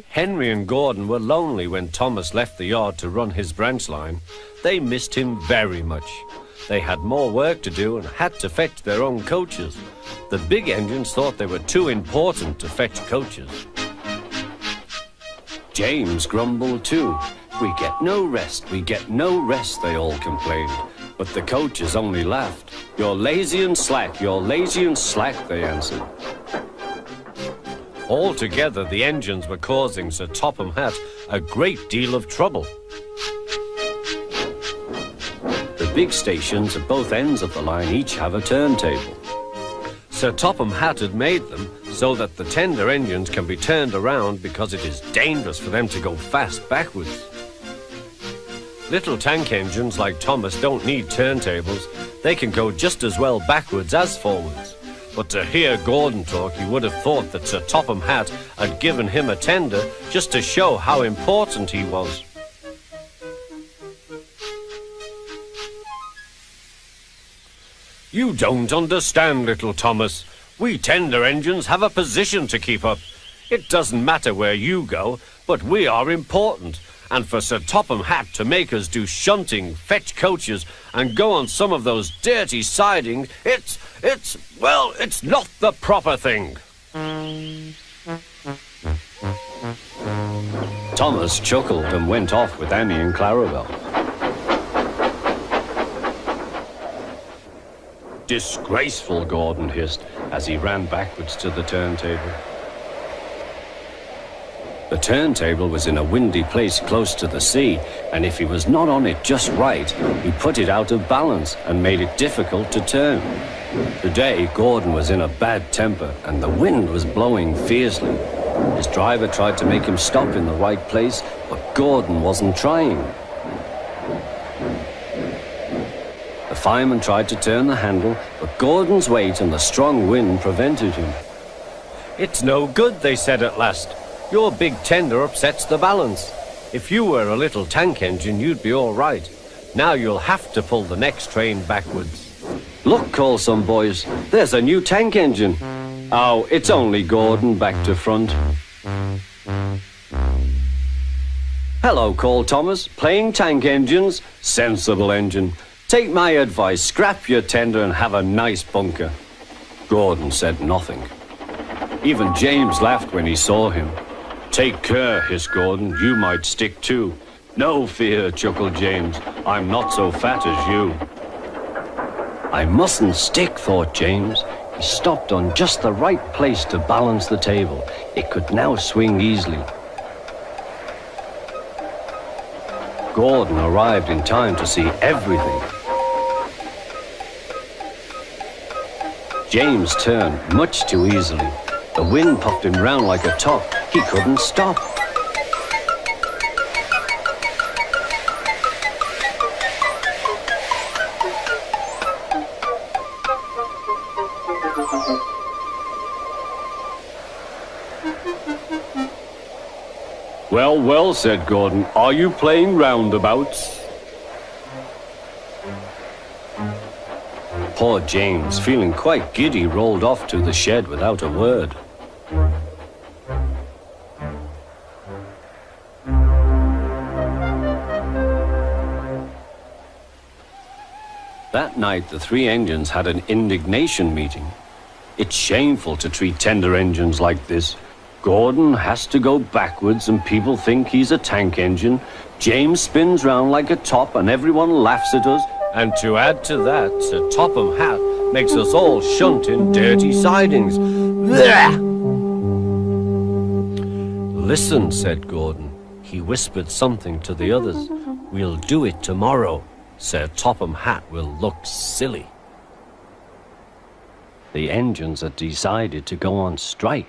Henry and Gordon were lonely when Thomas left the yard to run his branch line. They missed him very much. They had more work to do and had to fetch their own coaches. The big engines thought they were too important to fetch coaches. James grumbled too. "We get no rest, we get no rest," they all complained. But the coaches only laughed. "You're lazy and slack, you're lazy and slack," they answered. Altogether, the engines were causing Sir Topham Hatt a great deal of trouble. The big stations at both ends of the line each have a turntable. Sir Topham Hatt had made them so that the tender engines can be turned around because it is dangerous for them to go fast backwards. Little tank engines like Thomas don't need turntables. They can go just as well backwards as forwards. But to hear Gordon talk, you would have thought that Sir Topham Hatt had given him a tender just to show how important he was. "You don't understand, little Thomas. We tender engines have a position to keep up. It doesn't matter where you go, but we are important. And for Sir Topham Hatt to make us do shunting, fetch coaches, and go on some of those dirty sidings, it's not the proper thing." Thomas chuckled and went off with Annie and Clarabel. "Disgraceful," Gordon hissed as he ran backwards to the turntable. The turntable was in a windy place close to the sea, and if he was not on it just right, he put it out of balance and made it difficult to turn. Today, Gordon was in a bad temper, and the wind was blowing fiercely. His driver tried to make him stop in the right place, but Gordon wasn't trying. The fireman tried to turn the handle, but Gordon's weight and the strong wind prevented him. "It's no good," they said at last. "Your big tender upsets the balance. If you were a little tank engine, you'd be all right. Now you'll have to pull the next train backwards." "Look," called some boys, "there's a new tank engine." "Oh, it's only Gordon back to front." "Hello," called Thomas, "playing tank engines? Sensible engine. Take my advice, scrap your tender and have a nice bunker." Gordon said nothing. Even James laughed when he saw him. "Take care," hissed Gordon, "you might stick too." "No fear," chuckled James, "I'm not so fat as you." "I mustn't stick," thought James. He stopped on just the right place to balance the table. It could now swing easily. Gordon arrived in time to see everything. James turned much too easily. The wind puffed him round like a top. He couldn't stop. "Well, well," said Gordon, "are you playing roundabouts?" Poor James, feeling quite giddy, rolled off to the shed without a word. That night, the three engines had an indignation meeting. "It's shameful to treat tender engines like this. Gordon has to go backwards and people think he's a tank engine. James spins round like a top and everyone laughs at us. And to add to that, Sir Topham Hatt makes us all shunt in dirty sidings. Blah!" "Listen," said Gordon. He whispered something to the others. "We'll do it tomorrow. Sir Topham Hatt will look silly." The engines had decided to go on strike.